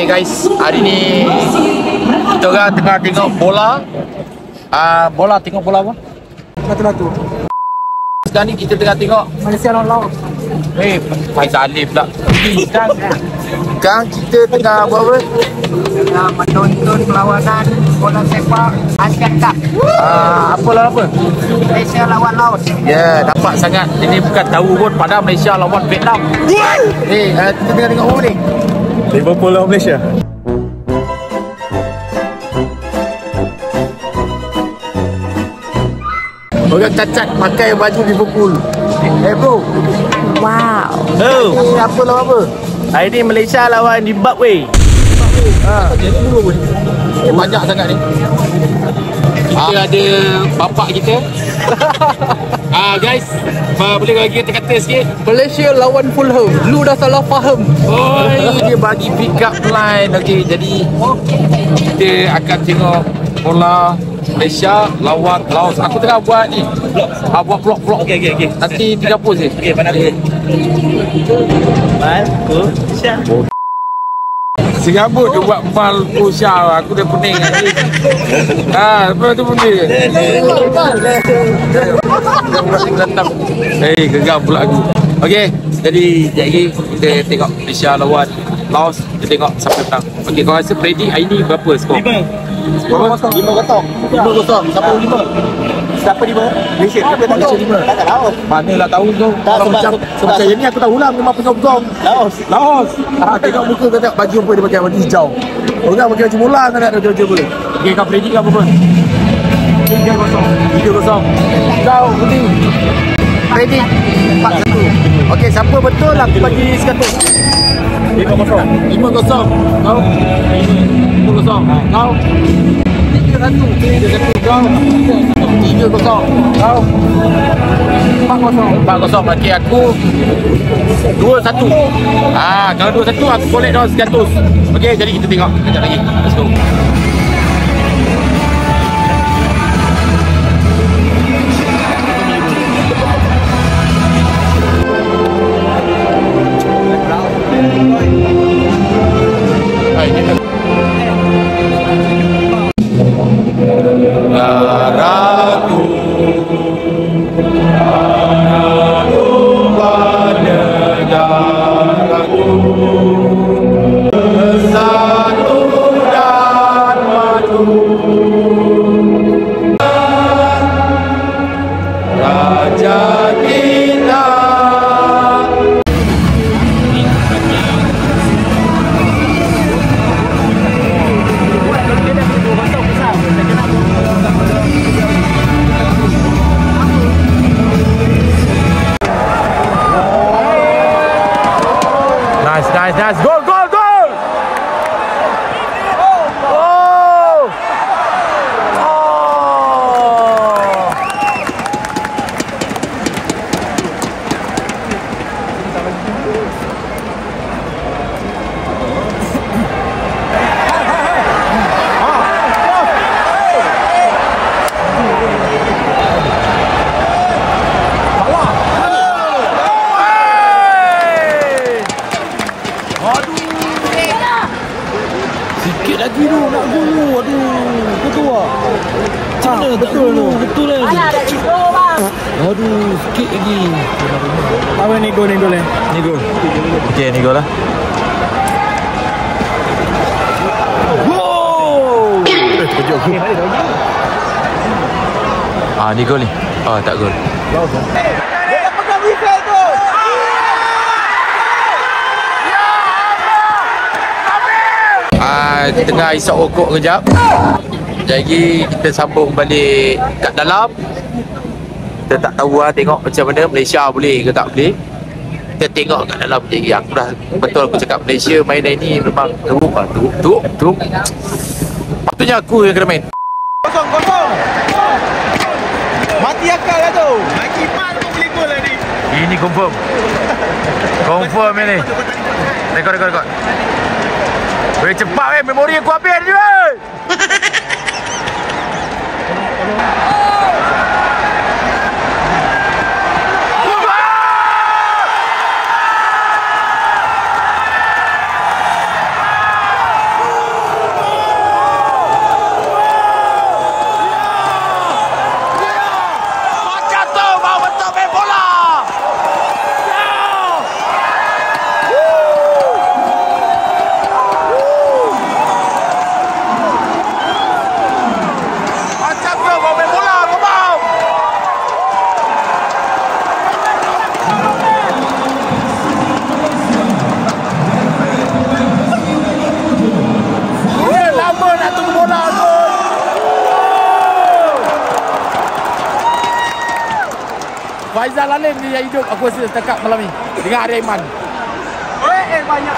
Okay guys, hari ni kita orang tengah tengok bola. Tengok bola apa? Satu-satu. Sekarang ni kita tengah tengok Malaysia lawan Laos. Faizal Ali pula. Sekarang kita tengah buat apa? Tengah menonton perlawanan bola sepak Asia Cup. Apa lawan apa? Malaysia lawan Laos. Ya, nampak sangat. Ini bukan tahu pun pada Malaysia lawan Vietnam. Kita tengah tengok apa ni? Liverpool lawan Malaysia. Orang cacat pakai baju Liverpool. Bro. Wow. Oh, Ini apa lawan apa? hari ni Malaysia lawan Zimbabwe. Banyak sangat ni. Kita ada bapak kita. Guys, boleh bagi kata-kata sikit? Malaysia lawan Fulham. Lu dah salah faham. Dia bagi pick up line. Okey, jadi kita akan tengok bola Malaysia lawan Laos. Aku tengah buat ni. Buat vlog. Okey. Nanti 30 je. Okey, pandang dulu. Malaysia. Serabut dia buat mal Malaysia. Aku dah pening nanti. Lepas tu pun dia. Geram pula aku. Okey, jadi sekejap lagi kita tengok Malaysia lawan Laos. Kita tengok siapa menang. Okey, kau rasa predict hari ni berapa skor? 5-0. 5-0. Siapa 5? Siapa 5? Malaysia. Siapa tak tahu? Malaysia 5. Tak tahu. Manalah tahu kau. Tak, Kalau sebab macam yang ni aku tahu lah memang penyokong Laos. tengok muka kau tengok baju apa dia pakai warna hijau. Orang pakai baju bola tak ada jauh-jauh boleh. Okey, kau predict kau berapa? 3-0. Kau Budi predict 4-1. Okey, siapa betul aku bagi 100. 5-0. Kau 5-0. Kau 3-1. Kau 3-0. Kau 4-0. Okey, aku 2-1. Kalau 2-1 aku boleh dah 100. Okey, jadi kita tengok sekejap lagi. Let's go. Nice. Goal! Sikit lagi tu nak gol tu. Betul lah. Macam mana tak gol tu? Betul lah. Sikit lagi. Apa ni gol ni? Ni gol. Okey, ni gol lah. Wow! Kejap. Ni gol ni. Tak gol. Dia pegang whistle tu. Tengah isap rokok kejap. Jadi kita sambung balik kat dalam. Kita tak tahu lah tengok macam mana Malaysia boleh ke tak boleh. Kita tengok kat dalam. Jadi aku dah betul aku cakap Malaysia main hari ni memang teruk lah. Teruk. Patutnya aku yang kena main. Kosong. Mati akal lah tu. Lagi mat tu boleh gol lah ni. Ini confirm ni. Rekod. Boleh cepat memori aku habis ni Rizal Alim ni yang hidup aku rasa setakat malam ni dengan Arya Iman. Banyak.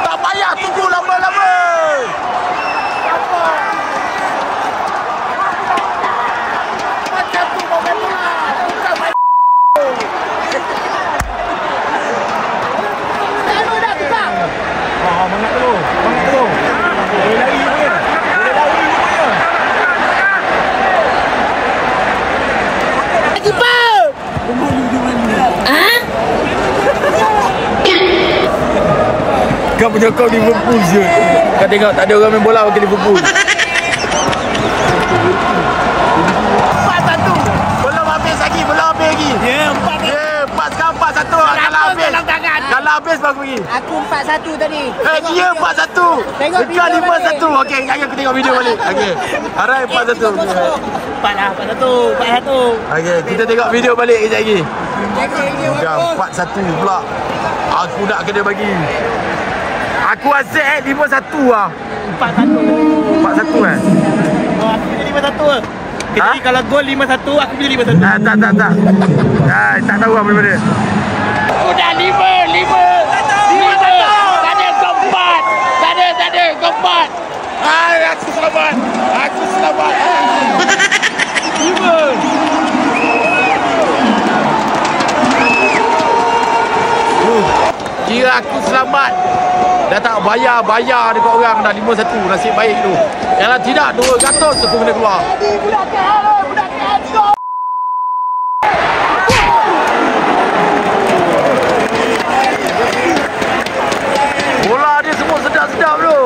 Tak payah tunggu lama-lama. Macam tu kau main bola. Bukan main. Banyak tu. Boleh lari punya. Kau penyokong Liverpool je. Kau tengok tak ada orang main bola bagi Liverpool. 4-1. Belum habis lagi. Ya, 4. Ya, 4-1. Kalau habis. Kalau habis baru pergi. Aku 4-1 tadi. Dia 4-1. Tengok Dekat video 5-1. Okey, jangan aku tengok video balik. Okey. Alright, 4-1. 4-1. Okey, kita tengok video balik kejap lagi. Tengok. 4-1 pula. Aku nak kena bagi. Aku asyik 5-1 lah. 4-1 Oh, aku pilih 5-1 ke? Jadi kalau gol 5-1, aku pilih 5-1. Tak. Tak tahu apa benda. Udah 5. Tak ada keempat. Aku selamat. 5. Kira aku selamat. Dah tak bayar dekat orang dah 5-1. Nasib baik tu. Kalau tidak 200 aku kena keluar. Bola dia semua sedap-sedap tu.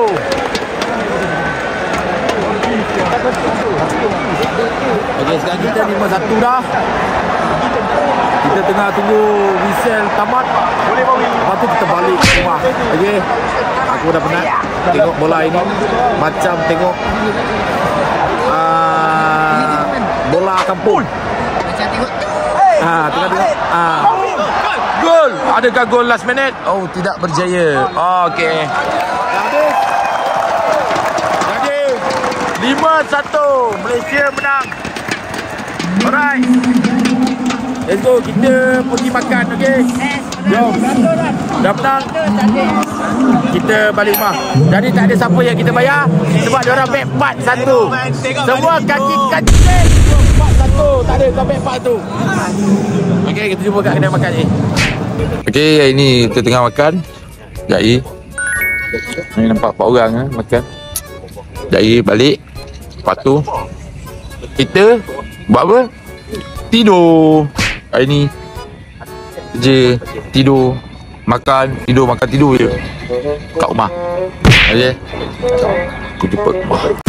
Okey, sekarang kita 5-1 dah. Kita tengah tunggu whistle tamat. Boleh bawa. Lepas tu kita balik ke rumah. Okey. Aku dah penat tengok bola ini. Macam tengok bola kampung. Macam tengok. Tengah tengok. Gol. Adakah gol last minute? Oh, tidak berjaya. Okey. Jadi 5-1 Malaysia menang. Alright. Let's go, kita pergi makan, okey? Jom. Dah petang. Kita balik rumah. Jadi tak ada siapa yang kita bayar sebab dia orang bet 4-1. Semua kaki 4-1. Tak ada kau bet 4-1. Okey, kita jumpa kat kedai makan ni. Okey, hari ni kita tengah makan. Jai. Ni nampak 4 orang makan. Jai balik. Lepas tu kita buat apa? Tidur. Hari ni je tidur, makan je kat rumah. Okey. Aku jumpa kat rumah.